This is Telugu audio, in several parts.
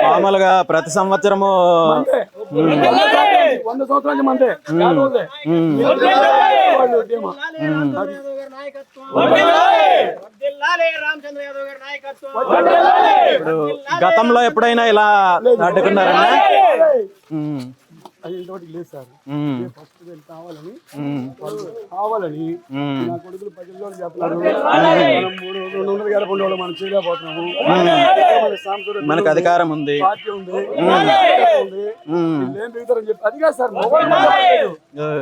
మామూలుగా ప్రతి సంవత్సరము 100 సంవత్సరాల నుంచి మందే ఇప్పుడు గతంలో ఎప్పుడైనా ఇలా అడ్డుకున్నారన్నా? అది ఇంతవరకు లేదు సార్. ఫస్ట్ కావాలని నా కొడుకులు 10 రోజులు చెప్తున్నారు. 200 మనం చేయలేకపోతున్నాము. మనకు అధికారం ఉంది, పార్టీ ఉంది, ఏం దిగుతారని చెప్పి అది కాదు సార్. మొబైల్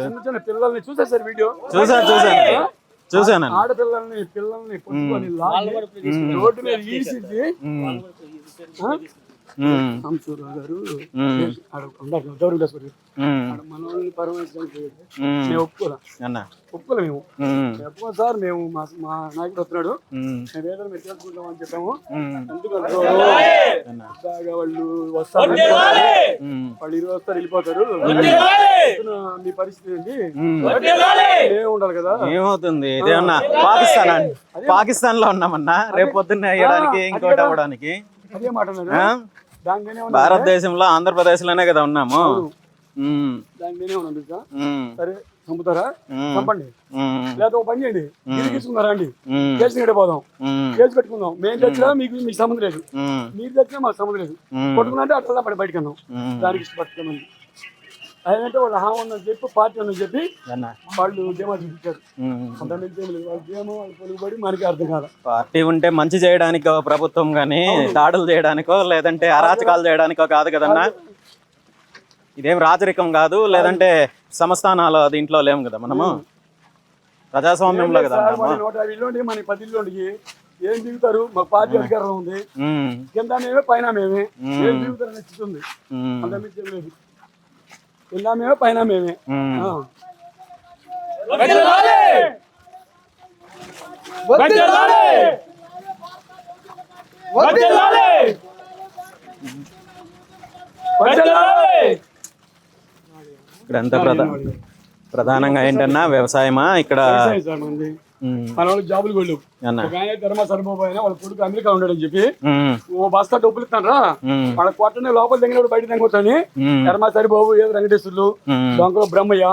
చిన్న చిన్న పిల్లల్ని చూసా సార్, వీడియో చూసాను. ఆడపిల్లల్ని పుట్టుకొని రోడ్డు మీద ఈడ్చింది సాంబశివరావు గారు గౌరవ మనల్ని పరమేశ్వరం మేము ఒప్పుకోలే మేము ఒప్పుకోం సార్. మేము మా నాయకుడు వస్తున్నాడు, మేము ఏదో మీరు తెలుసుకుంటాం అని చెప్పాము. ఎందుకంటే వాళ్ళు వస్తారు, వాళ్ళు 20 వస్తారు వెళ్ళిపోతారు. మీ పరిస్థితి ఏంటి? ఏమి ఉండాలి కదా. ఏమవుతుంది? ఇదేమన్నా పాకిస్తాన్ లో ఉన్నామన్నా, రేపు పొద్దున్న వేయడానికి ఇంకోటి అవ్వడానికి. అదే మాట భారతదేశంలో ఆంధ్రప్రదేశ్ లోనే కదా ఉన్నాము. దానిలోనే ఉన్నాం సార్. సరే చంపుతారా చంపండి, లేదా ఒక పని చేయండి, తీసుకున్నారా అండి, కేసు గడిపోదాం, కేసు పెట్టుకుందాం. మేము తెచ్చినా మీకు సంబంధం లేదు, మీరు తెచ్చినా మాకు సంబంధం లేదు. కొట్టుకున్నా అట్లా పడి బయటకు అందాం. దానికి ఇష్టపడుతున్నాం. అదేంటే వాళ్ళు హామీ ఉందని చెప్పి పార్టీ ఉందని చెప్పి వాళ్ళు ధీమా చూపించారు. పొలుగుబడి మనకి అర్థం కాదు. పార్టీ ఉంటే మంచి చేయడానికో ప్రభుత్వం గానీ దాడులు చేయడానికో లేదంటే అరాచకాలు చేయడానికో కాదు కదన్నా. ఇదేం రాజరికం కాదు, లేదంటే సంస్థానాలు దీంట్లో లేము కదా, మనము ప్రజాస్వామ్యంలో కదా. 150 ఇల్లు మన 10 ఇల్లు ఏం దిగుతారు? మాకు పార్టీ అధికారం ఉంది, కింద మేమే పైన మేమే. ఏం దిగుతారు నచ్చుతుంది, అంత లేదు. కింద మేమే పైన మేమే. ఇక్కడంతా ప్రధానంగా ఏంటన్నా వ్యవసాయమా? ఇక్కడ మన వాళ్ళు జాబులు కొళ్ళు ధర్మ సరిపోయి వాళ్ళ కొడుకు అమెరికా ఉన్నాడని చెప్పి ఓ బస్తా డబ్బులు ఇస్తానరా, వాళ్ళ కొట్టనే లోపల దగ్గర బయట తగ్గొచ్చని ధర్మ సరిబాబు, ఏదో వెంకటేశ్వర్లు, దొంగలు బ్రహ్మయ్య,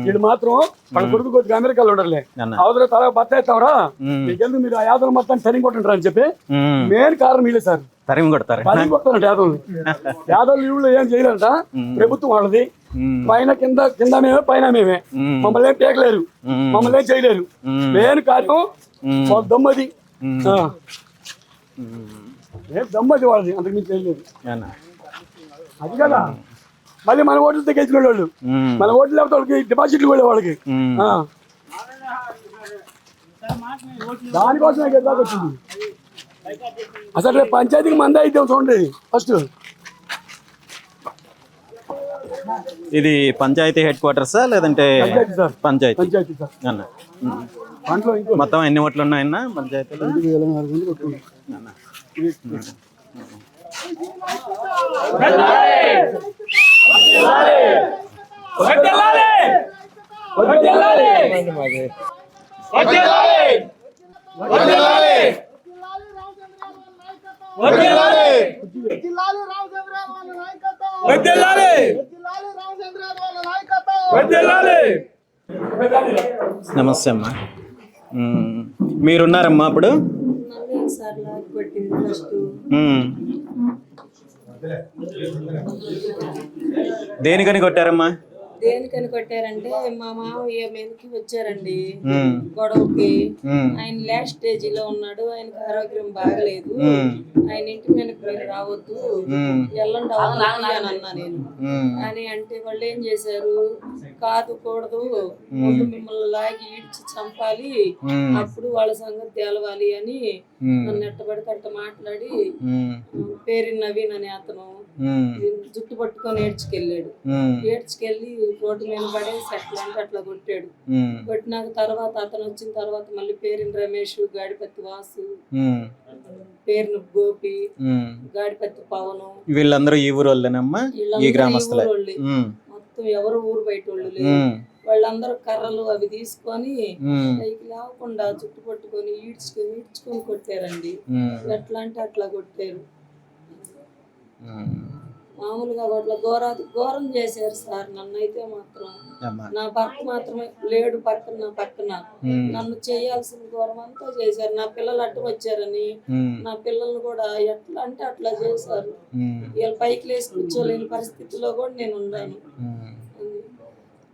వీళ్ళు మాత్రం వాళ్ళ కొడుకు కొద్దిగా అమెరికాలో ఉండరులే. అవతల తల బత్త ఇస్తామరా, మీకెందుకు మీరు ఆ యాదవులు మొత్తాన్ని తరిగి కొట్టుంటారు అని చెప్పి మెయిన్ కారణం వీళ్ళే సార్. తరిమి కొడతారు యాదవులు వీళ్ళు ఏం చేయలేరంట. ప్రభుత్వం వాళ్ళది, పైన కింద కింద మేమే పైన మేమే. మమ్మల్ని ఏం పేకలేరు, మమ్మల్ని ఏం చేయలేరు. మెయిన్ కార్యం వాళ్ళ దమ్మది, దమ్మది వాళ్ళది, అంతకు మించి చేయలేదు. అది కదా మళ్ళీ మన ఓట్లతో గెలిచిన వాళ్ళు, మన ఓట్లు లేకపోతే వాళ్ళకి డిపాజిట్లు కూడా వాళ్ళకి. దానికోసమే గెలిచాక వచ్చింది. అసలు పంచాయతీకి మందే అయితే చూడండి ఫస్ట్. ఇది పంచాయతీ హెడ్ క్వార్టర్సా లేదంటే పంచాయతీ? పంచాయతీ సార్. అన్న మొత్తం ఎన్ని ఓట్లు ఉన్నాయన్నా పంచాయతీలో? 40. నమస్తే అమ్మా, మీరున్నారమ్మా అప్పుడు? దేనికని కొట్టారమ్మా? దేనికని కొట్టారంటే మా మామయ్య మీదకి వచ్చారండి గొడవకి. ఆయన లాస్ట్ స్టేజ్ లో ఉన్నాడు, ఆయనకి ఆరోగ్యం బాగలేదు, ఆయన ఇంటి మీదకి మీరు రావద్దు, ఎల్లండి అని అన్నా నేను. అని అంటే వాళ్ళు ఏం చేశారు, కాదు కూడదు, మిమ్మల్ని లాగి ఈడ్చి చంపాలి, అప్పుడు వాళ్ళ సంగతి తేలవాలి అని నన్ను ఎట్టబడితే అట్ట మాట్లాడి పేరు నవీన్ అనే అతను జుట్టు పట్టుకొని ఏడ్చుకెళ్ళాడు. ఏడ్చుకెళ్ళి రోడ్డు మీద పడేసి అట్లా అంటే అట్లా కొట్టాడు. కొట్టినాక తర్వాత అతను వచ్చిన తర్వాత మళ్ళీ పేరుని రమేష్, గాడిపత్తి వాసు, పేరును గోపి, గాడిపత్తి పవను, వీళ్ళందరూ ఈ ఊరు వాళ్ళేనమ్మా? ఈ గ్రామస్తులే మొత్తం ఎవరు ఊరు బయట వాళ్ళు లేదు. వాళ్ళందరూ కర్రలు అవి తీసుకొని పైకి లేవకుండా చుట్టు పట్టుకొని ఈడ్చుకొని కొట్టారండి. ఎట్లా అంటే అట్లా కొట్టారు. మామూలుగా అట్లా ఘోరం చేశారు సార్. నన్ను అయితే మాత్రం నా భర్త మాత్రమే లేడు నా పక్కన నన్ను చేయాల్సిన ఘోరం అంతా చేశారు. నా పిల్లలు అడ్డు వచ్చారని నా పిల్లల్ని కూడా ఎట్లా అంటే అట్లా చేశారు. వీళ్ళు పైకి లేసి కూర్చోలేని పరిస్థితిలో కూడా నేను ఉన్నాను.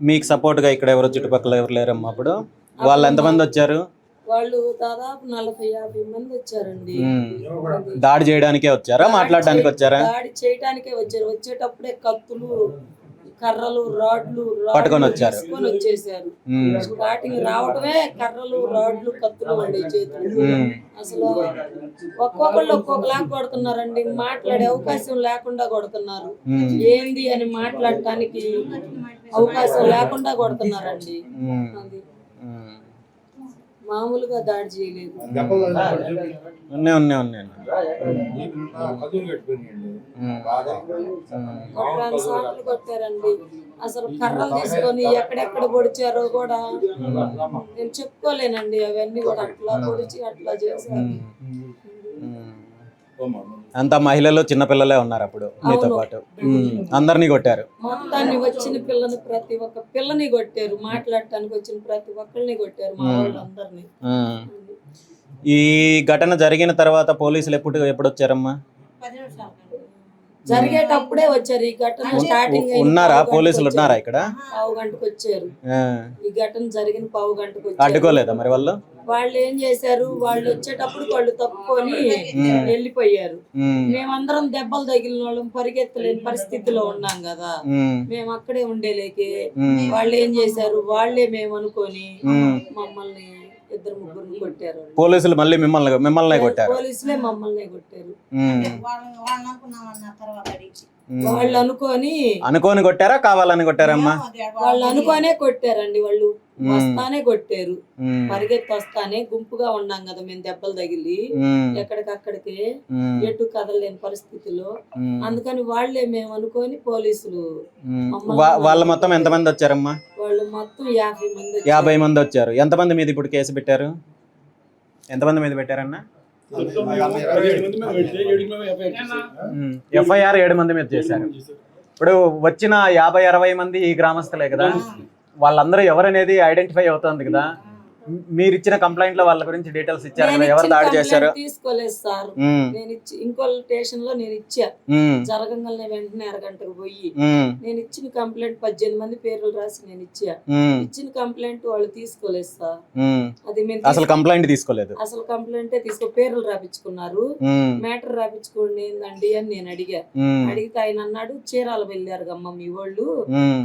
మీకు సపోర్ట్ గా ఇక్కడ ఎవరు చుట్టుపక్కల ఎవరు లేరమ్మా? అప్పుడు వాళ్ళు ఎంతమంది వచ్చారు? వాళ్ళు దాదాపు 40-50 మంది వచ్చారండి. దాడి చేయడానికే వచ్చారా, మాట్లాడడానికి వచ్చారా? దాడి చేయడానికే వచ్చారు. వచ్చేటప్పుడే కత్తులు, కర్రలు, రాడ్లు పట్టుకొని వచ్చారు. వచ్చేసారు. స్టార్టింగ్ రావడమే కర్రలు, రాడ్లు, కత్తులు ఉండే చేతులు. అసలు ఒక్కొక్కళ్ళు ఒక్కొక్కలాగా కొడుతున్నారండి. మాట్లాడే అవకాశం లేకుండా కొడుతున్నారు. ఏంది అని మాట్లాడటానికి అవకాశం లేకుండా కొడుతున్నారండి. అది మామూలుగా దాడి చేయలేదు. సార్లు కొట్టారండి. అసలు కర్రలు తీసుకొని ఎక్కడెక్కడ పొడిచారో కూడా నేను చెప్పుకోలేనండి. అవన్నీ కూడా అట్లా పొడిచి అట్లా చేశారు. అంతా మహిళలు చిన్నపిల్లలే ఉన్నారు అప్పుడు మీతో పాటు? అందరినీ కొట్టారు? మొత్తాన్ని వచ్చిన పిల్లని ప్రతి ఒక్క పిల్లని కొట్టారు. మాట్లాడటానికి వచ్చిన ప్రతి ఒక్కరిని కొట్టారు. మా వాళ్ళందరినీ. ఈ ఘటన జరిగిన తర్వాత పోలీసులు ఎప్పుడు వచ్చారమ్మా? జరిగేటప్పుడే వచ్చారు. ఈ ఘటన స్టార్టింగ్ ఉన్నారా? పోలీసులు ఉన్నారా ఇక్కడ? పావు గంటకు వచ్చారు. ఈ ఘటన జరిగిన పావు గంటకు అడ్డుకోలేదా మరి వాళ్ళు? వాళ్ళు ఏం చేశారు, వాళ్ళు వచ్చేటప్పుడు వాళ్ళు తప్పుకొని వెళ్ళిపోయారు. మేమందరం దెబ్బలు తగిలిన వాళ్ళం, పరిగెత్తలేని పరిస్థితిలో ఉన్నాం కదా. మేము అక్కడే ఉండేలేకే వాళ్ళు ఏం చేశారు, వాళ్ళే మేము అనుకొని మమ్మల్ని 2-3 కొట్టారు. పోలీసులు మళ్ళీ మిమ్మల్ని కొట్టారు? పోలీసులే మమ్మల్ని కొట్టారు. వాళ్ళు అనుకొని కొట్టారా, కావాలని కొట్టారమ్మా? వాళ్ళు అనుకోనే కొట్టారండి. వాళ్ళు వస్తానే కొట్టారు. పరిగెత్తి వస్తానే గుంపుగా ఉన్నాం కదా మేము, దెబ్బలు తగిలి ఎక్కడికక్కడికి ఎటు కదలలేని పరిస్థితిలో. అందుకని వాళ్ళే మేము అనుకొని పోలీసులు. వాళ్ళు మొత్తం ఎంతమంది వచ్చారమ్మా? వాళ్ళు మొత్తం 50 మంది వచ్చారు. ఎంతమంది మీద ఇప్పుడు కేసు పెట్టారు? ఎంతమంది మీద పెట్టారన్నా? ఎఫ్ఐఆర్ 7 మంది మీద చేశారు. ఇప్పుడు వచ్చిన 50-60 మంది ఈ గ్రామస్తులే కదా, వాళ్ళందరూ ఎవరనేది ఐడెంటిఫై అవుతుంది కదా. మీరు ఇచ్చిన కంప్లైంట్ లో వాళ్ళ గురించి డీటెయిల్స్ ఇచ్చారు కదా, ఎవరు దాడి చేశారు? తీసుకోలేదు సార్. నేను ఇంకో స్టేషన్ లో నేను ఇచ్చా. జరగంగానే వెంటనే అరగంటకు పోయి నేను ఇచ్చిన కంప్లైంట్ 18 మంది పేర్లు రాసి నేను ఇచ్చా. ఇచ్చిన కంప్లైంట్ వాళ్ళు తీసుకోలేదు సార్. అది అసలు కంప్లైంట్ తీసుకోలేదు. అసలు కంప్లైంటే పేర్లు రాపించుకున్నారు. మ్యాటర్ రాపించుకోండి ఏందండి అని నేను అడిగా. అడిగితే ఆయన అన్నాడు, చీరాలు వెళ్ళారు గమ్మ మీ వాళ్ళు,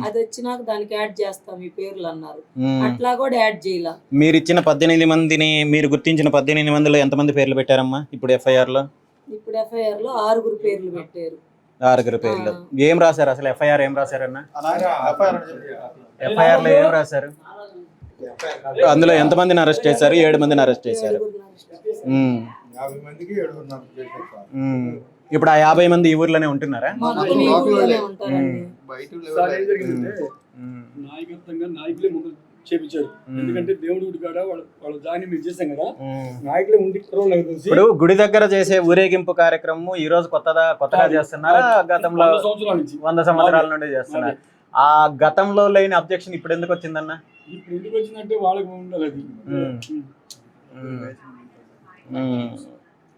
అది వచ్చినాక దానికి యాడ్ చేస్తాం మీ పేర్లు అన్నారు. అట్లా కూడా యాడ్ చేయాల. మీరు ఇచ్చిన 18 మందిని, మీరు గుర్తించిన 18 మందిలో ఎంతమంది పేర్లు పెట్టారమ్మా ఇప్పుడు ఎఫ్ఐఆర్ లో? ఇప్పుడు ఎఫ్ఐఆర్ లో 6 పేర్లు పెట్టారు. 6 పేర్లు. ఏం రాశారు అసలు? ఎఫ్ఐఆర్ ఏం రాశారన్నా? ఎఫ్ఐఆర్ లో ఏం రాశారు? అందులో ఎంతమందిని అరెస్ట్ చేశారు? 7 మందిని అరెస్ట్ చేశారు. ఇప్పుడు ఆ 50 మంది ఈ ఊర్లోనే ఉంటున్నారా? నాయకులే ముందు చేపించారు. ఎందుకంటే దేవుడి గుడి కాడ వాళ్ళ దాన్ని మేము చేసాం కదా, నాయకులే ఉండి. ఇప్పుడు గుడి దగ్గర చేసే ఊరేగింపు కార్యక్రమం ఈ రోజు కొత్తగా చేస్తున్నారా? గతంలో 100 సంవత్సరాల నుండి చేస్తున్నారు. ఆ గతంలో లేని అబ్జెక్షన్ ఇప్పుడు ఎందుకు వచ్చిందన్న? ఇప్పుడు ఎందుకు వచ్చిందంటే వాళ్ళకి ఉండాలి.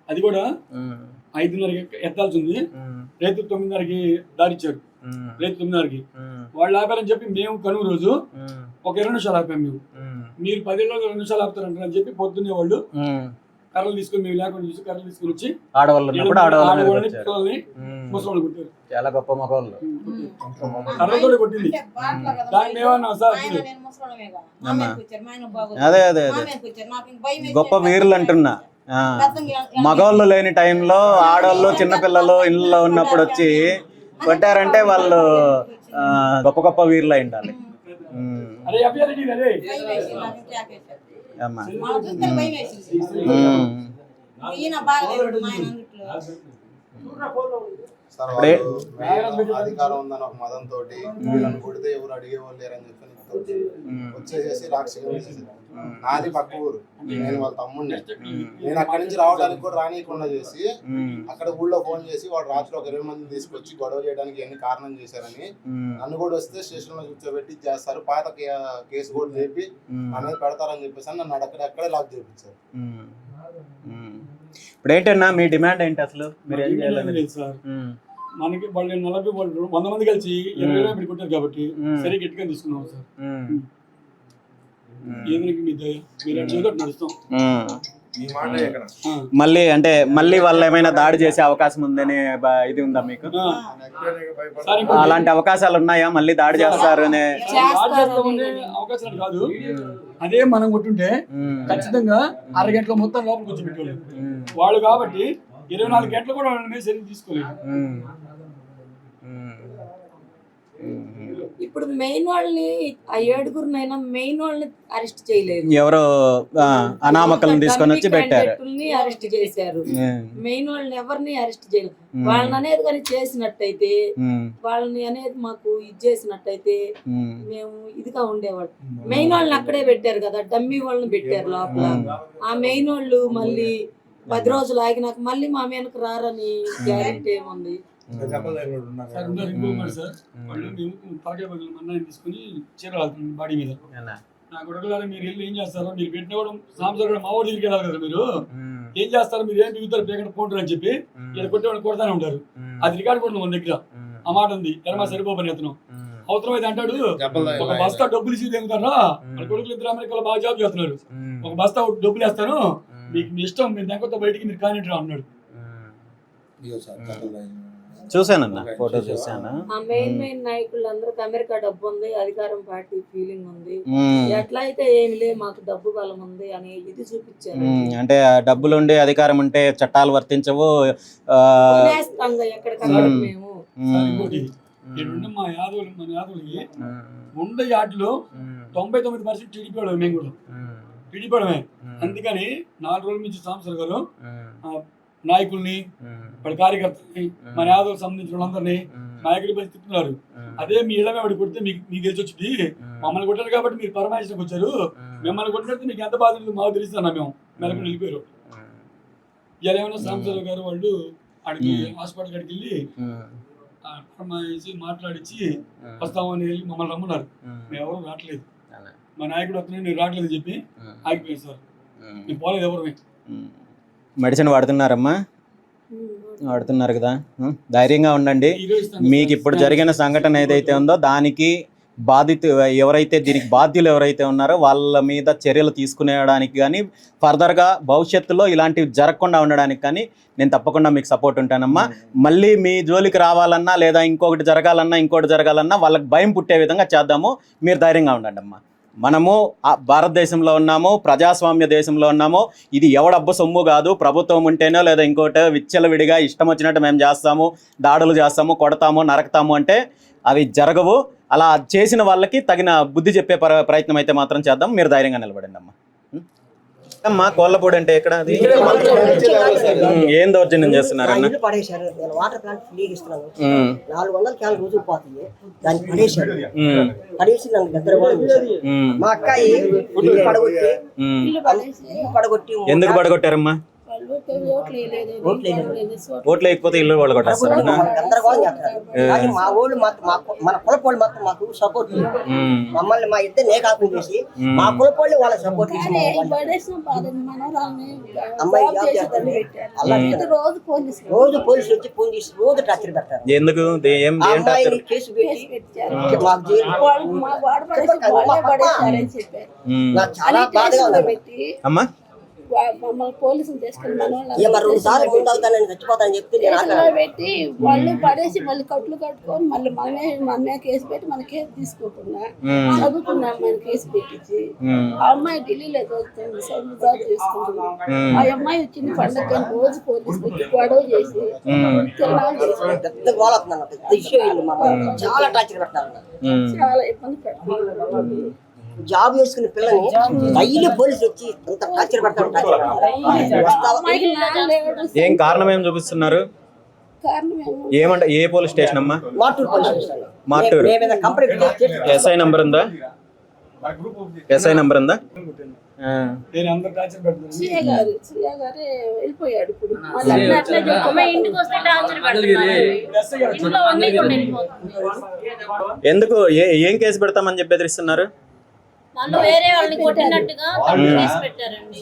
అది కూడా 5:30కి ఎత్తాల్సి ఉంది. రైతు 9:30కి దారిచ్చారు. రైతు 9:30కి వాళ్ళు ఆపారని చెప్పి మేము కనుమ రోజు ఒక 20 నిమిషాలు ఆపాం. మీరు 10 2 నిమిషాలు ఆపుతారంటారని చెప్పి పొద్దున్నే వాళ్ళు కర్రలు తీసుకొని, మేము లేకుండా చూసి కర్రలు తీసుకొని వచ్చి ముసలి కొట్టారు. చాలా గొప్ప మగవాళ్ళు. కర్రతో కొట్టింది. దాన్ని ఏమన్నా సార్, అదే అదే గొప్ప వీరులు అంటున్నా. మగవాళ్ళు లేని టైంలో ఆడవాళ్ళు చిన్నపిల్లలు ఇళ్ళలో ఉన్నప్పుడు వచ్చి కొట్టారంటే వాళ్ళు గొప్ప వీరులు అయి ఉండాలి. అధికారం ఉందని ఒక మదంతో వీళ్ళని కొడితే ఎవరు అడిగే వాళ్ళు లేరని చెప్పి వచ్చేసేసి రాక్షసులు నాది పక్క ఊరు, నేను వాళ్ళ తమ్ముడిని. నేను అక్కడి నుంచి రావడానికి కూడా రానియకుండా చేసి అక్కడ ఊళ్ళో ఫోన్ చేసి వాడు రాత్రి ఒక 20 మందిని తీసుకొచ్చి గొడవ చేయడానికి ఎన్ని కారణం చేశారని నన్ను కూడా వస్తే స్టేషన్ లో కూర్చోబెట్టి చేస్తారు, పాత కేసు కూడా చెప్పి అనేది పెడతారని చెప్పేసి నన్ను అక్కడే లాక్ చేయించారు. ఇప్పుడు ఏంటన్నా మీ డిమాండ్ ఏంటి అసలు? మీరు ఏం చేయాలని? లేదు సార్, మనకి వాళ్ళు 40 వాళ్ళు 100 మంది కలిసి 20 పెట్టి కొట్టారు కాబట్టి సరే గట్టిగా తీసుకున్నాం సార్. ఏదైనా మీ దయ, మీరు అటు చేసి నడుస్తాం. మళ్ళీ అంటే మళ్ళీ వాళ్ళు ఏమైనా దాడి చేసే అవకాశం ఉందనే ఇది ఉందా మీకు? అలాంటి అవకాశాలు ఉన్నాయా? మళ్ళీ దాడి చేస్తారు అనే అవకాశాలు కాదు, అదే మనం కొట్టుంటే ఖచ్చితంగా 6 గంటల మొత్తం లోపల కూర్చోబెట్టలేదు వాళ్ళు కాబట్టి 24 గంటలు కూడా వాళ్ళ మీద చర్య తీసుకోలేదు. ఇప్పుడు మెయిన్ వాళ్ళని ఆ 7గురినైనా మెయిన్ వాళ్ళని అరెస్ట్ చేయలేదు, ఎవరో అనామకులను తీసుకొని వచ్చి పెట్టారు, అరెస్ట్ చేశారు. మెయిన్ వాళ్ళని ఎవరిని అరెస్ట్ చేయలేదు. వాళ్ళని అనేది కానీ చేసినట్టయితే, వాళ్ళని అనేది మాకు ఇది చేసినట్టయితే మేము ఇదిగా ఉండేవాళ్ళు. మెయిన్ వాళ్ళని అక్కడే పెట్టారు కదా, డమ్మీ వాళ్ళని పెట్టారు లోపల. ఆ మెయిన్ వాళ్ళు మళ్ళీ 10 రోజులు ఆగినాక మళ్ళీ మా మీదకి రారని గ్యారెంటీ ఏముంది? సార్ వాళ్ళు మేము తలకాయ బదులు మన్నాన్ని తీసుకుని చీర వెళ్తున్నాం బాడీ మీద. నా కొడుకులారా మీరు వెళ్ళి ఏం చేస్తారో, మీరు పెట్టిన కూడా సాంసర్ కూడా మా ఊరి దగ్గరికి వెళ్ళాలి కదా, మీరు ఏం చేస్తారు, మీరు ఏం బిగుతారు పేకట పోంటారు అని చెప్పి ఇక్కడ కొట్టేవాళ్ళు కొడతానే ఉంటారు. అది రికార్డు కూడా మన దగ్గర ఆ మాట ఉంది. తెరమా సరిపోపని అతను అవసరం అయితే అంటాడు, ఒక బస్తా డబ్బులు ఇచ్చి తెగుతారా, వాళ్ళ కొడుకులు 2 అమెరికాలో బాగా జాబ్ చేస్తున్నారు, ఒక బస్తా డబ్బులు వేస్తాను మీకు మీ ఇష్టం, మీరు దగ్గరతో బయటికి మీరు కానిట్రా అన్నాడు. చూసానన్న ఫోటో చూసాను. ఆ మెయిన్ నాయకులందరికి అమెరికా డబ్బు ఉంది, అధికారం పార్టీ ఫీలింగ్ ఉంది, ఎట్లా అయితే ఏమి లే మాకు డబ్బు బలం ఉంది అని ఇది చూపించారు. అంటే డబ్బులు ఉండి అధికారం ఉంటే చట్టాలు వర్తించవు ఎక్కడికక్కడ మేము. మా యాదవులకి ఉండే యాడ్లో 99% టీడీపీ వాళ్ళమే, మేము కూడా టీడీపీ వాళ్ళమే. అందుకని 4 రోజుల నుంచి సాంసర్ గారు నాయకుల్ని వాళ్ళ కార్యకర్తల్ని మన యాదవ్ సంబంధించిన వాళ్ళందరినీ నాయకుడి పై తిప్పుతున్నారు. అదే మీ ఇళ్ళమే వాడి కొడితే మీకు తెలిసి వచ్చింది, మమ్మల్ని కొట్టారు కాబట్టి మీరు పరమాయిషకు వచ్చారు, మిమ్మల్ని కొట్టినట్టు మీకు ఎంత బాధ మాకు తెలుస్తున్నా మేము మెలకు వెళ్ళిపోయారు. ఇలా ఏమైనా సాంబశివరావు గారు వాళ్ళు అడిగి హాస్పిటల్ కాడికి వెళ్ళి మాట్లాడించి వస్తామని వెళ్ళి మమ్మల్ని రమ్మన్నారు. మేము ఎవరు రావట్లేదు, మా నాయకుడు వస్తున్నాడు నేను రావట్లేదు అని చెప్పి ఆగిపోయారు సార్. మేము పోలేదు ఎవరు. మెడిసిన్ వాడుతున్నారమ్మా? వాడుతున్నారు కదా, ధైర్యంగా ఉండండి. మీకు ఇప్పుడు జరిగిన సంఘటన ఏదైతే ఉందో దానికి దీనికి బాధ్యులు ఎవరైతే ఉన్నారో వాళ్ళ మీద చర్యలు తీసుకునేడానికి కానీ ఫర్దర్గా భవిష్యత్తులో ఇలాంటివి జరగకుండా ఉండడానికి కానీ నేను తప్పకుండా మీకు సపోర్ట్ ఉంటానమ్మా. మళ్ళీ మీ జోలికి రావాలన్నా లేదా ఇంకొకటి జరగాలన్నా వాళ్ళకి భయం పుట్టే విధంగా చేద్దాము. మీరు ధైర్యంగా ఉండండి అమ్మా. మనము భారతదేశంలో ఉన్నాము, ప్రజాస్వామ్య దేశంలో ఉన్నాము. ఇది ఎవడబ్బ సొమ్ము కాదు. ప్రభుత్వం ఉంటేనో లేదా ఇంకోటో విచ్చలవిడిగా ఇష్టం వచ్చినట్టు మేము చేస్తాము, దాడులు చేస్తాము, కొడతాము, నరకతాము అంటే అవి జరగవు. అలా చేసిన వాళ్ళకి తగిన బుద్ధి చెప్పే ప్రయత్నం అయితే మాత్రం చేద్దాం. మీరు ధైర్యంగా నిలబడండి అమ్మా. అమ్మా కోళ్ళపూడి అంటే ఎక్కడ? అది ఏం దౌర్జన్యం చేస్తున్నారు అన్న? పడేశారు. నేను వాటర్ ప్లాంట్ ఫ్రీగా ఇస్తున్నాను, 400 క్యాన్ రోజు పోతుంది, దాన్ని పడేశారు. పడేసి నన్ను దగ్గర మా అక్కాయి పడగొట్టి. ఎందుకు పడగొట్టారమ్మా? ఓట్లు లేకపోతే ఇల్లు వాళ్ళు కొట్టేస్తారు. మా ఊళ్ళు మన కులపోళ్ళు మాత్రం మాకు సపోర్ట్, మమ్మల్ని మా ఇద్దరు ఏకాపం చేసి మా కులపోళ్ళు వాళ్ళ సపోర్ట్ చేసి అమ్మాయి జాబ్ చేస్తారు. రోజు పోలీసులు వచ్చి ఫోన్ చేసి రోజు టార్చర్ పెడతారు. ఎందుకు అమ్మాయిని కేసు పెట్టి మాకు నాకు చాలా బాధగా ఉంది అమ్మా. మమ్మల్ని పోలీసులు తీసుకుని చచ్చిపోతానని చెప్తే పెట్టి వాళ్ళు పడేసి మళ్ళీ కట్లు కట్టుకొని మళ్ళీ మనమే కేసు పెట్టి మన కేసు తీసుకోకుండా చదువుకున్న అమ్మాయిని కేసు పెట్టించి ఆ అమ్మాయి ఢిల్లీలో చదువుతుంది, జాబ్ చేసుకుంటున్నాం. ఆ అమ్మాయి వచ్చింది పండగ రోజు పోలీసు పెట్టి గొడవ చేసి చాలా టార్చర్ పెడతారు, చాలా ఇబ్బంది పెడతారు. జాబ్ చేసుకునే పిల్లని డైలీ పోలీసులు వచ్చి అంత టార్చర్ పెడతారు. ఏం కారణం ఏం చూపిస్తున్నారు? ఏమంట ఏ పోలీస్ స్టేషన్ అమ్మా? Martur police station. Martur. Complaint SI number ఉందా? ఎస్ఐ నంబర్ ఉందా? నేను అందరు టార్చర్ పెడుతున్నాను. శ్రీయ గారే వెళ్ళిపోయాడు ఇప్పుడు. మళ్ళీ అట్లా అట్లా చెప్పి అమ్మాయి ఇంటికి వస్తే టార్చర్ పెడుతున్నారు. ఇంట్లో ఉండకుండా వెళ్ళిపోతుంది. ఎందుకు ఏం కేసు పెడతామని చెప్పి బెదిరిస్తున్నారు? నన్ను వేరే వాళ్ళని కొట్టినట్టుగా తప్పు కేసు పెట్టారండి.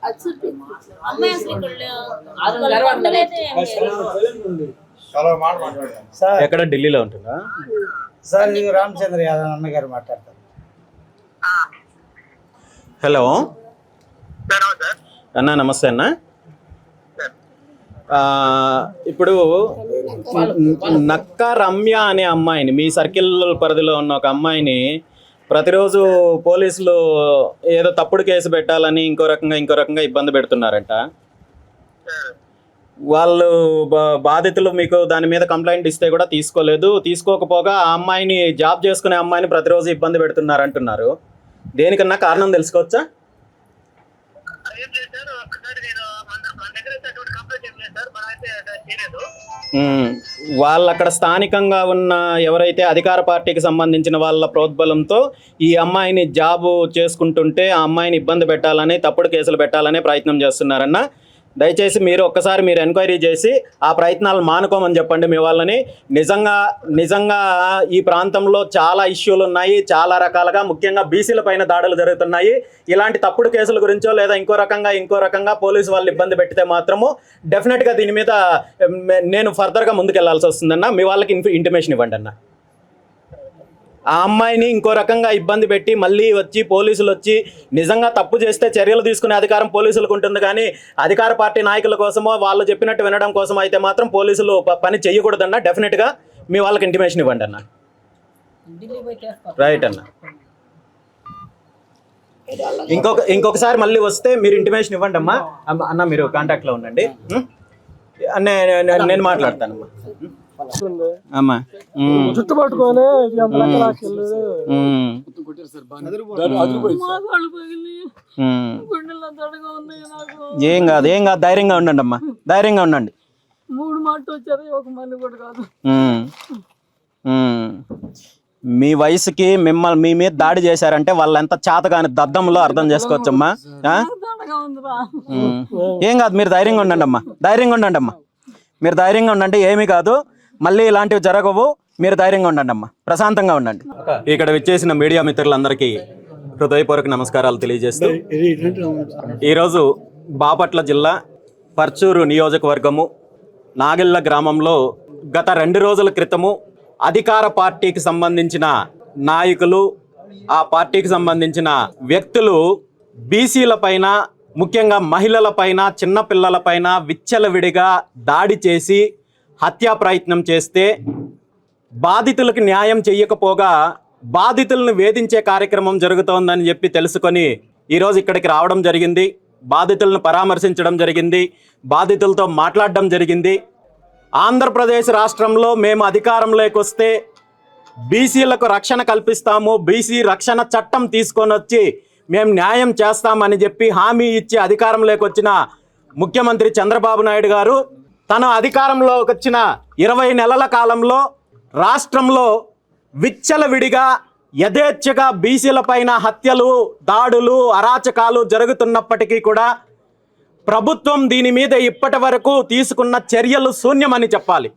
అది చూపింది. అమ్మాయి అసలు ఇక్కడ వండలేదే ఏం లేదు. ఎక్కడ ఢిల్లీలో ఉంటుందా? సార్ ఇది రామచంద్ర యాదవ్ అన్నగారు మాట్లాడతారు. హలో అన్నా, నమస్తే అన్న. ఇప్పుడు నక్క రమ్య అనే అమ్మాయిని, మీ సర్కిల్ పరిధిలో ఉన్న ఒక అమ్మాయిని ప్రతిరోజు పోలీసులు ఏదో తప్పుడు కేసు పెట్టాలని ఇంకో రకంగా ఇబ్బంది పెడుతున్నారంట. వాళ్ళు బాధితులు మీకు దాని మీద కంప్లైంట్ ఇస్తే కూడా తీసుకోకపోగా ఆ అమ్మాయిని, జాబ్ చేసుకునే అమ్మాయిని ప్రతిరోజు ఇబ్బంది పెడుతున్నారు అంటున్నారు. దేనికన్నా కారణం తెలుసుకోవచ్చా? వాళ్ళు అక్కడ స్థానికంగా ఉన్న ఎవరైతే అధికార పార్టీకి సంబంధించిన వాళ్ళ ప్రోద్బలంతో ఈ అమ్మాయిని జాబు చేసుకుంటుంటే ఆ అమ్మాయిని ఇబ్బంది పెట్టాలని, తప్పుడు కేసులు పెట్టాలనే ప్రయత్నం చేస్తున్నారన్న. దయచేసి మీరు ఒక్కసారి ఎంక్వైరీ చేసి ఆ ప్రయత్నాలు మానుకోమని చెప్పండి మీ వాళ్ళని. నిజంగా ఈ ప్రాంతంలో చాలా ఇష్యూలు ఉన్నాయి, చాలా రకాలుగా, ముఖ్యంగా బీసీల పైన దాడులు జరుగుతున్నాయి. ఇలాంటి తప్పుడు కేసుల గురించో లేదా ఇంకో రకంగా పోలీసు వాళ్ళు ఇబ్బంది పెట్టితే మాత్రము డెఫినెట్గా దీని మీద నేను ఫర్దర్గా ముందుకెళ్లాల్సి వస్తుందన్న. మీ వాళ్ళకి ఇంటిమేషన్ ఇవ్వండి అన్న. ఆ అమ్మాయిని ఇంకో రకంగా ఇబ్బంది పెట్టి మళ్ళీ పోలీసులు వచ్చి నిజంగా తప్పు చేస్తే చర్యలు తీసుకునే అధికారం పోలీసులకు ఉంటుంది, కానీ అధికార పార్టీ నాయకుల కోసమో వాళ్ళు చెప్పినట్టు వినడం కోసం అయితే మాత్రం పోలీసులు పని చేయకూడదన్న. డెఫినెట్గా మీ వాళ్ళకి ఇంటిమేషన్ ఇవ్వండి అన్న. రైట్ అన్న. ఇంకొకసారి మళ్ళీ వస్తే మీరు ఇంటిమేషన్ ఇవ్వండి అమ్మా. అన్న మీరు కాంటాక్ట్లో ఉండండి. నేను మాట్లాడతానమ్మా. అమ్మా చుట్టుపట్టుకొని ఏం కాదు, ధైర్యంగా ఉండండి అమ్మా, ధైర్యంగా ఉండండి. 3 మాటలు వచ్చారు, ఒక మళ్ళీ కూడా కాదు. మీ వయసుకి మీ మీద దాడి చేశారంటే వాళ్ళు ఎంత చేతగాని దద్దంలో అర్థం చేసుకోవచ్చమ్మా. ఏం కాదు, మీరు ధైర్యంగా ఉండండి అమ్మా, మీరు ధైర్యంగా ఉండండి. ఏమీ కాదు, మళ్ళీ ఇలాంటివి జరగవు. మీరు ధైర్యంగా ఉండండి అమ్మా, ప్రశాంతంగా ఉండండి. ఇక్కడ విచ్చేసిన మీడియా మిత్రులందరికీ హృదయపూర్వక నమస్కారాలు తెలియజేస్తూ, ఈరోజు బాపట్ల జిల్లా పర్చూరు నియోజకవర్గము నాగిళ్ళ గ్రామంలో గత 2 రోజుల క్రితము అధికార పార్టీకి సంబంధించిన నాయకులు, ఆ పార్టీకి సంబంధించిన వ్యక్తులు బీసీల పైన, ముఖ్యంగా మహిళల పైన, చిన్నపిల్లల పైన విచ్చలవిడిగా దాడి చేసి హత్యా ప్రయత్నం చేస్తే బాధితులకు న్యాయం చేయకపోగా బాధితులను వేధించే కార్యక్రమం జరుగుతోందని చెప్పి తెలుసుకొని ఈరోజు ఇక్కడికి రావడం జరిగింది. బాధితులను పరామర్శించడం జరిగింది, బాధితులతో మాట్లాడడం జరిగింది. ఆంధ్రప్రదేశ్ రాష్ట్రంలో మేము అధికారంలోకి వస్తే బీసీలకు రక్షణ కల్పిస్తాము, బీసీ రక్షణ చట్టం తీసుకొని వచ్చి మేము న్యాయం చేస్తామని చెప్పి హామీ ఇచ్చి అధికారంలోకి వచ్చిన ముఖ్యమంత్రి చంద్రబాబు నాయుడు గారు తన అధికారంలోకి వచ్చిన 20 నెలల కాలంలో రాష్ట్రంలో విచ్చలవిడిగా యథేచ్ఛగా బీసీల పైన హత్యలు, దాడులు, అరాచకాలు జరుగుతున్నప్పటికీ కూడా ప్రభుత్వం దీని మీద ఇప్పటి వరకు తీసుకున్న చర్యలు శూన్యమని చెప్పాలి.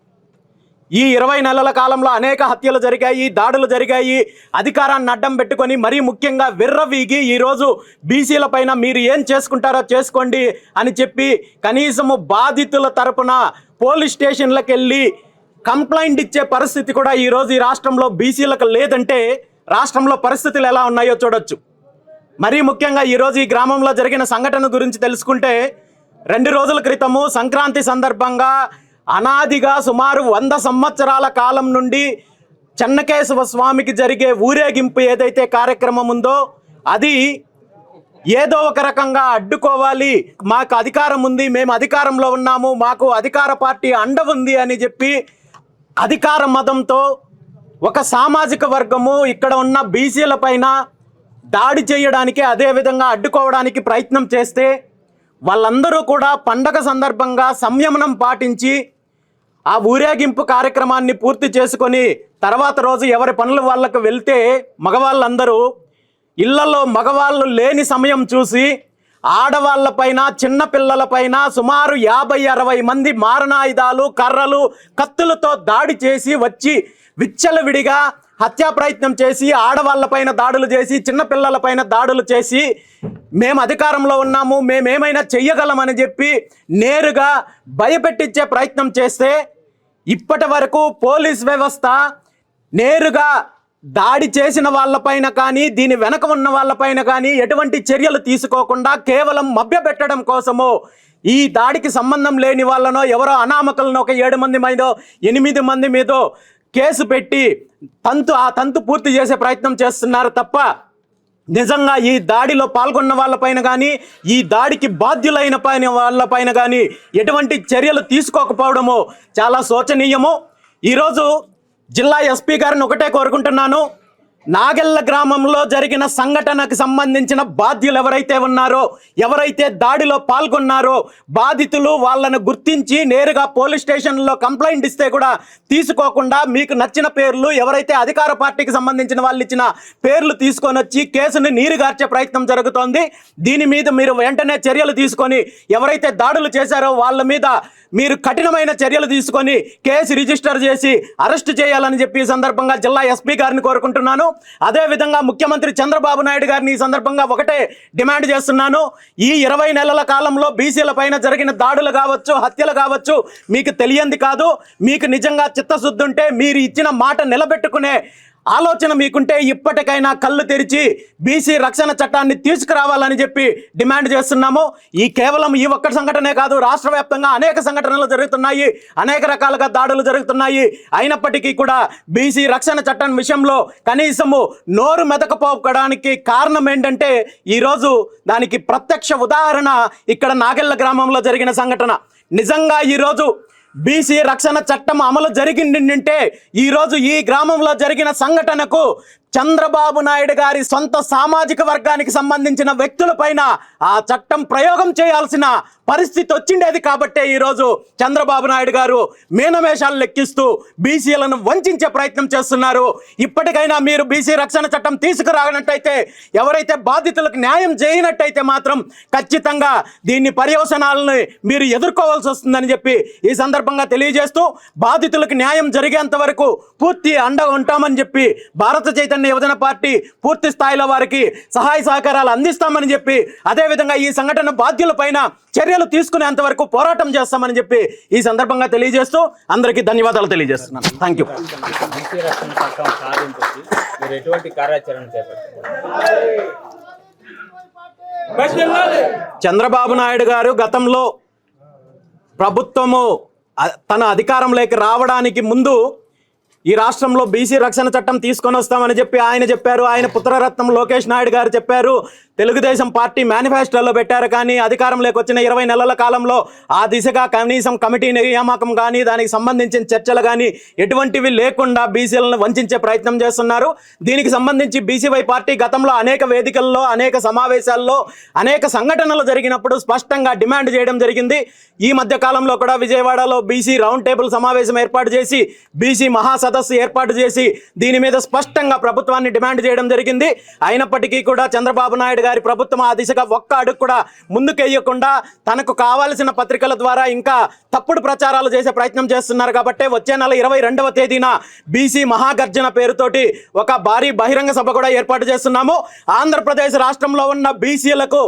ఈ 20 నెలల కాలంలో అనేక హత్యలు జరిగాయి, దాడులు జరిగాయి. అధికారాన్ని అడ్డం పెట్టుకొని మరీ ముఖ్యంగా విర్రవీగి ఈరోజు బీసీల పైన మీరు ఏం చేసుకుంటారో చేసుకోండి అని చెప్పి కనీసము బాధితుల తరపున పోలీస్ స్టేషన్లకు వెళ్ళి కంప్లైంట్ ఇచ్చే పరిస్థితి కూడా ఈరోజు ఈ రాష్ట్రంలో బీసీలకు లేదంటే రాష్ట్రంలో పరిస్థితులు ఎలా ఉన్నాయో చూడొచ్చు. మరీ ముఖ్యంగా ఈరోజు ఈ గ్రామంలో జరిగిన సంఘటన గురించి తెలుసుకుంటే 2 రోజుల క్రితము సంక్రాంతి సందర్భంగా అనాదిగా సుమారు 100 సంవత్సరాల కాలం నుండి చెన్నకేశవ స్వామికి జరిగే ఊరేగింపు ఏదైతే కార్యక్రమం ఉందో అది ఏదో ఒక రకంగా అడ్డుకోవాలి, మాకు అధికారం ఉంది, మేము అధికారంలో ఉన్నాము, మాకు అధికార పార్టీ అండ ఉంది అని చెప్పి అధికార మదంతో ఒక సామాజిక వర్గము ఇక్కడ ఉన్న బీసీల పైన దాడి చేయడానికి, అదేవిధంగా అడ్డుకోవడానికి ప్రయత్నం చేస్తే వాళ్ళందరూ కూడా పండగ సందర్భంగా సంయమనం పాటించి ఆ ఊరేగింపు కార్యక్రమాన్ని పూర్తి చేసుకొని తర్వాత రోజు ఎవరి పనులు వాళ్ళకు వెళ్తే మగవాళ్ళందరూ ఇళ్లలో మగవాళ్ళు లేని సమయం చూసి ఆడవాళ్లపైన చిన్నపిల్లలపైన సుమారు 50-60 మంది మారణాయుధాలు కర్రలు కత్తులతో దాడి చేసి వచ్చి విచ్చలవిడిగా హత్యా ప్రయత్నం చేసి ఆడవాళ్లపైన దాడులు చేసి చిన్నపిల్లలపైన దాడులు చేసి మేము అధికారంలో ఉన్నాము, మేమేమైనా చెయ్యగలమని చెప్పి నేరుగా భయపెట్టించే ప్రయత్నం చేస్తే ఇప్పటి వరకు పోలీస్ వ్యవస్థ నేరుగా దాడి చేసిన వాళ్ళపైన కానీ దీని వెనక ఉన్న వాళ్ళపైన కానీ ఎటువంటి చర్యలు తీసుకోకుండా కేవలం మభ్యపెట్టడం కోసము ఈ దాడికి సంబంధం లేని వాళ్ళనో ఎవరో అనామకులను ఒక 7 మంది మీదో 8 మంది మీదో కేసు పెట్టి ఆ తంతు పూర్తి చేసే ప్రయత్నం చేస్తున్నారు తప్ప నిజంగా ఈ దాడిలో పాల్గొన్న వాళ్ళపైన కానీ ఈ దాడికి బాధ్యులైన వాళ్ళపైన కానీ ఎటువంటి చర్యలు తీసుకోకపోవడము చాలా శోచనీయము. ఈరోజు జిల్లా ఎస్పీ గారిని ఒకటే కోరుకుంటున్నాను, నాగెళ్ల గ్రామంలో జరిగిన సంఘటనకు సంబంధించిన బాధ్యులు ఎవరైతే ఉన్నారో, ఎవరైతే దాడిలో పాల్గొన్నారో బాధితులు వాళ్ళను గుర్తించి నేరుగా పోలీస్ స్టేషన్లో కంప్లైంట్ ఇస్తే కూడా తీసుకోకుండా మీకు నచ్చిన పేర్లు ఎవరైతే అధికార పార్టీకి సంబంధించిన వాళ్ళు ఇచ్చిన పేర్లు తీసుకొని వచ్చి కేసుని నీరుగార్చే ప్రయత్నం జరుగుతోంది. దీని మీద మీరు వెంటనే చర్యలు తీసుకొని ఎవరైతే దాడులు చేశారో వాళ్ళ మీద మీరు కఠినమైన చర్యలు తీసుకొని కేసు రిజిస్టర్ చేసి అరెస్ట్ చేయాలని చెప్పి ఈ సందర్భంగా జిల్లా ఎస్పీ గారిని కోరుకుంటున్నాను. అదేవిధంగా ముఖ్యమంత్రి చంద్రబాబు నాయుడు గారిని ఈ సందర్భంగా ఒకటే డిమాండ్ చేస్తున్నాను, ఈ 20 నెలల కాలంలో బీసీల పైన జరిగిన దాడులు కావచ్చు, హత్యలు కావచ్చు మీకు తెలియంది కాదు. మీకు నిజంగా చిత్తశుద్ధి ఉంటే మీరు ఇచ్చిన మాట నిలబెట్టుకునే ఆలోచన మీకుంటే ఇప్పటికైనా కళ్ళు తెరిచి బీసీ రక్షణ చట్టాన్ని తీసుకురావాలని చెప్పి డిమాండ్ చేస్తున్నాము. కేవలం ఈ ఒక్క సంఘటనే కాదు, రాష్ట్ర వ్యాప్తంగా అనేక సంఘటనలు జరుగుతున్నాయి, అనేక రకాలుగా దాడులు జరుగుతున్నాయి. అయినప్పటికీ కూడా బీసీ రక్షణ చట్టం విషయంలో కనీసము నోరు మెదకపోవడానికి కారణం ఏంటంటే ఈరోజు దానికి ప్రత్యక్ష ఉదాహరణ ఇక్కడ నాగెళ్ల గ్రామంలో జరిగిన సంఘటన. నిజంగా ఈరోజు బీసీ రక్షణ చట్టం అమలు జరిగిందంటే ఈరోజు ఈ గ్రామంలో జరిగిన సంఘటనకు చంద్రబాబు నాయుడు గారి సొంత సామాజిక వర్గానికి సంబంధించిన వ్యక్తులపైన ఆ చట్టం ప్రయోగం చేయాల్సిన పరిస్థితి వచ్చిండేది. కాబట్టే ఈరోజు చంద్రబాబు నాయుడు గారు మీనమేషాలు లెక్కిస్తూ బీసీలను వంచే ప్రయత్నం చేస్తున్నారు. ఇప్పటికైనా మీరు బీసీ రక్షణ చట్టం తీసుకురానట్టయితే, ఎవరైతే బాధితులకు న్యాయం చేయనట్టయితే మాత్రం ఖచ్చితంగా దీన్ని పర్యవసనాలను మీరు ఎదుర్కోవాల్సి వస్తుందని చెప్పి ఈ సందర్భంగా తెలియజేస్తూ, బాధితులకు న్యాయం జరిగేంత వరకు పూర్తి అండగా ఉంటామని చెప్పి భారత చైతన్య యువజన పార్టీ పూర్తి స్థాయిలో వారికి సహాయ సహకారాలు అందిస్తామని చెప్పి, అదేవిధంగా ఈ సంఘటన బాధ్యులపైన చర్యలు తీసుకునేంత వరకు పోరాటం చేస్తామని చెప్పి ఈ సందర్భంగా తెలియజేస్తూ అందరికీ ధన్యవాదాలు తెలియజేస్తున్నాను. Thank you. బీసీ రక్షణ చట్టం సాధించి మీరు ఎటువంటి కార్యాచరణ చేపట్టారు? చంద్రబాబు నాయుడు గారు గతంలో ప్రభుత్వము తన అధికారంలోకి రావడానికి ముందు ఈ రాష్ట్రంలో బీసీ రక్షణ చట్టం తీసుకొని వస్తామని చెప్పి ఆయన చెప్పారు. ఆయన పుత్రరత్నం లోకేష్ నాయుడు గారు చెప్పారు. తెలుగుదేశం పార్టీ మేనిఫెస్టోలో పెట్టారు. కానీ అధికారంలోకి వచ్చిన 20 నెలల కాలంలో ఆ దిశగా కనీసం కమిటీ నియామకం కానీ దానికి సంబంధించిన చర్చలు కానీ ఎటువంటివి లేకుండా బీసీలను వంచే ప్రయత్నం చేస్తున్నారు. దీనికి సంబంధించి బీసీవై పార్టీ గతంలో అనేక వేదికల్లో, అనేక సమావేశాల్లో, అనేక సంఘటనలు జరిగినప్పుడు స్పష్టంగా డిమాండ్ చేయడం జరిగింది. ఈ మధ్య కాలంలో కూడా విజయవాడలో బీసీ రౌండ్ టేబుల్ సమావేశం ఏర్పాటు చేసి బీసీ మహాసదస్సు ఏర్పాటు చేసి దీని మీద స్పష్టంగా ప్రభుత్వాన్ని డిమాండ్ చేయడం జరిగింది. అయినప్పటికీ కూడా చంద్రబాబు నాయుడు గారి ప్రభుత్వం ఆ దిశగా ఒక్క అడుగు కూడా ముందుకెయ్యకుండా తనకు కావాల్సిన పత్రికల ద్వారా ఇంకా తప్పుడు ప్రచారాలు చేసే ప్రయత్నం చేస్తున్నారు. కాబట్టి వచ్చే నెల 22వ తేదీన బీసీ మహాగర్జన పేరుతోటి ఒక భారీ బహిరంగ సభ కూడా ఏర్పాటు చేస్తున్నాము. ఆంధ్రప్రదేశ్ రాష్ట్రంలో ఉన్న బీసీలకు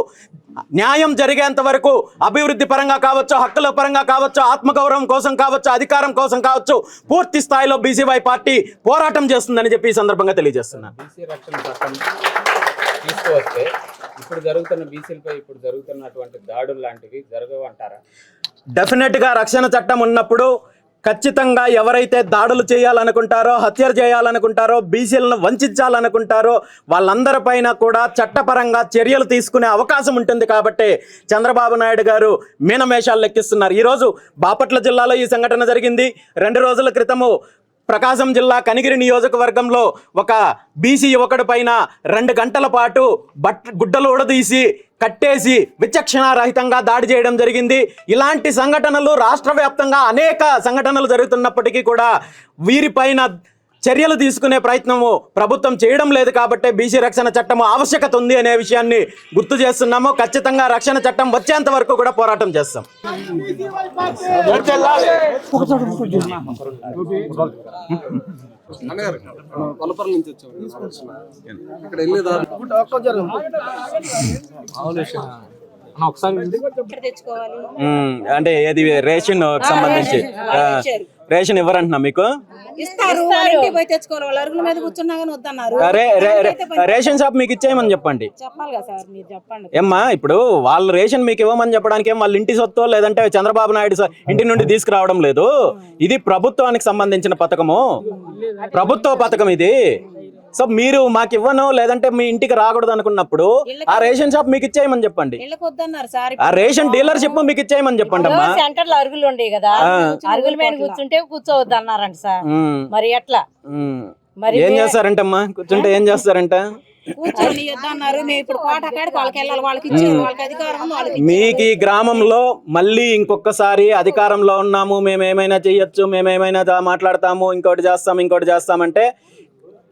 న్యాయం జరిగేంత వరకు అభివృద్ధి పరంగా కావచ్చు, హక్కుల పరంగా కావచ్చు, ఆత్మగౌరవం కోసం కావచ్చు, అధికారం కోసం కావచ్చు, పూర్తి స్థాయిలో బీసీవై పార్టీ పోరాటం చేస్తుందని చెప్పి ఈ సందర్భంగా తెలియజేస్తున్నాను. బీసీ రక్షణ చట్టం తీసుకువస్తే ఇప్పుడు జరుగుతున్న బీసీలపై ఇప్పుడు జరుగుతున్నటువంటి దాడులు లాంటివి జరగవంటారా? డెఫినెట్గా రక్షణ చట్టం ఉన్నప్పుడు ఖచ్చితంగా ఎవరైతే దాడులు చేయాలనుకుంటారో, హత్యలు చేయాలనుకుంటారో, బీసీలను వంచాలనుకుంటారో వాళ్ళందరిపైన కూడా చట్టపరంగా చర్యలు తీసుకునే అవకాశం ఉంటుంది. కాబట్టి చంద్రబాబు నాయుడు గారు మీనమేషాలు లెక్కిస్తున్నారు. ఈరోజు బాపట్ల జిల్లాలో ఈ సంఘటన జరిగింది. 2 రోజుల క్రితము ప్రకాశం జిల్లా కనిగిరి నియోజకవర్గంలో ఒక బీసీ యువకుడి పైన 2 గంటల పాటు గుడ్డలు ఉడదీసి కట్టేసి విచక్షణారహితంగా దాడి చేయడం జరిగింది. ఇలాంటి సంఘటనలు రాష్ట్ర వ్యాప్తంగా అనేక సంఘటనలు జరుగుతున్నప్పటికీ కూడా వీరిపైన చర్యలు తీసుకునే ప్రయత్నము ప్రభుత్వం చేయడం లేదు కాబట్టే బీసీ రక్షణ చట్టం ఆవశ్యకత ఉంది అనే విషయాన్ని గుర్తు చేస్తున్నాము. ఖచ్చితంగా రక్షణ చట్టం వచ్చేంత వరకు కూడా పోరాటం చేస్తాం. అంటే ఏది రేషన్ సంబంధించి రేషన్ ఇవ్వరంటున్నా మీకు రేషన్ షాప్ మీకు ఇచ్చేయమని చెప్పండి. ఏమ్మా ఇప్పుడు వాళ్ళు రేషన్ మీకు ఇవ్వమని చెప్పడానికి ఏం వాళ్ళ ఇంటి సొత్తు లేదంటే చంద్రబాబు నాయుడు ఇంటి నుండి తీసుకురావడం లేదు. ఇది ప్రభుత్వానికి సంబంధించిన పథకము, ప్రభుత్వ పథకం ఇది. సో మీరు మాకు ఇవ్వను లేదంటే మీ ఇంటికి రాకూడదు అనుకున్నప్పుడు ఆ రేషన్ షాప్ మీకు ఇచ్చేయమని చెప్పండి. ఆ రేషన్ డీలర్షిప్ మీకు ఇచ్చేయమని చెప్పండి అమ్మా. సెంటర్ లో అరుగులు ఉండే కదా, అరుగుల మీద కూర్చుంటే కూర్చోవద్దు అన్నారంట సార్. మరి ఎట్లా మరి ఏం చేస్తారంటమ్మా? కూర్చుంటే ఏం చేస్తారంట? మీకు ఈ గ్రామంలో మళ్ళీ ఇంకొకసారి అధికారంలో ఉన్నాము, మేమేమైనా చెయ్యొచ్చు, మేమేమైనా మాట్లాడతాము, ఇంకోటి చేస్తామంటే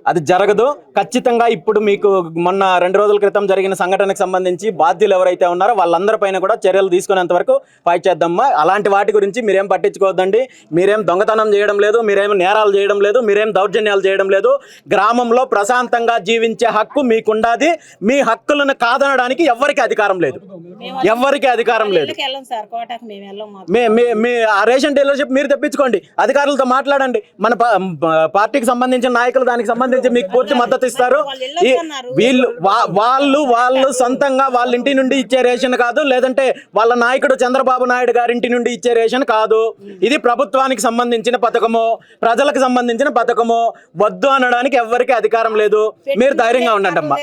అది జరగదు. ఖచ్చితంగా ఇప్పుడు మీకు మొన్న 2 రోజుల క్రితం జరిగిన సంఘటనకు సంబంధించి బాధ్యులు ఎవరైతే ఉన్నారో వాళ్ళందరిపైన కూడా చర్యలు తీసుకునేంత వరకు ఫైట్ చేద్దామా. అలాంటి వాటి గురించి మీరేం పట్టించుకోవద్దండి. మీరేం దొంగతనం చేయడం లేదు, మీరేం నేరాలు చేయడం లేదు, మీరేం దౌర్జన్యాలు చేయడం లేదు. గ్రామంలో ప్రశాంతంగా జీవించే హక్కు మీకుండాది. మీ హక్కులను కాదనడానికి ఎవ్వరికి అధికారం లేదు, ఎవ్వరికి అధికారం లేదు. మీ ఆ రేషన్ డీలర్షిప్ మీరు తెప్పించుకోండి, అధికారులతో మాట్లాడండి. మన పార్టీకి సంబంధించిన నాయకులు దానికి సంబంధించి మీకు పూర్తి మద్దతు ఇస్తారు. వాళ్ళు సొంతంగా వాళ్ళ ఇంటి నుండి ఇచ్చే రేషన్ కాదు, లేదంటే వాళ్ళ నాయకుడు చంద్రబాబు నాయుడు గారి ఇంటి నుండి ఇచ్చే రేషన్ కాదు. ఇది ప్రభుత్వానికి సంబంధించిన పథకము, ప్రజలకు సంబంధించిన పథకము. వద్దు అనడానికి ఎవ్వరికి అధికారం లేదు. మీరు ధైర్యంగా ఉండండి అమ్మా.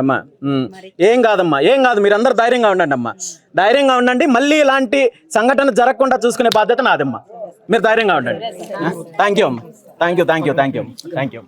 అమ్మా ఏం కాదమ్మా, ఏం కాదు. మీరు అందరు ధైర్యంగా ఉండండి అమ్మా, ధైర్యంగా ఉండండి. మళ్ళీ ఇలాంటి సంఘటన జరగకుండా చూసుకునే బాధ్యత నాదమ్మా. మీరు ధైర్యంగా ఉండండి. థ్యాంక్ యూ అమ్మా. Thank you.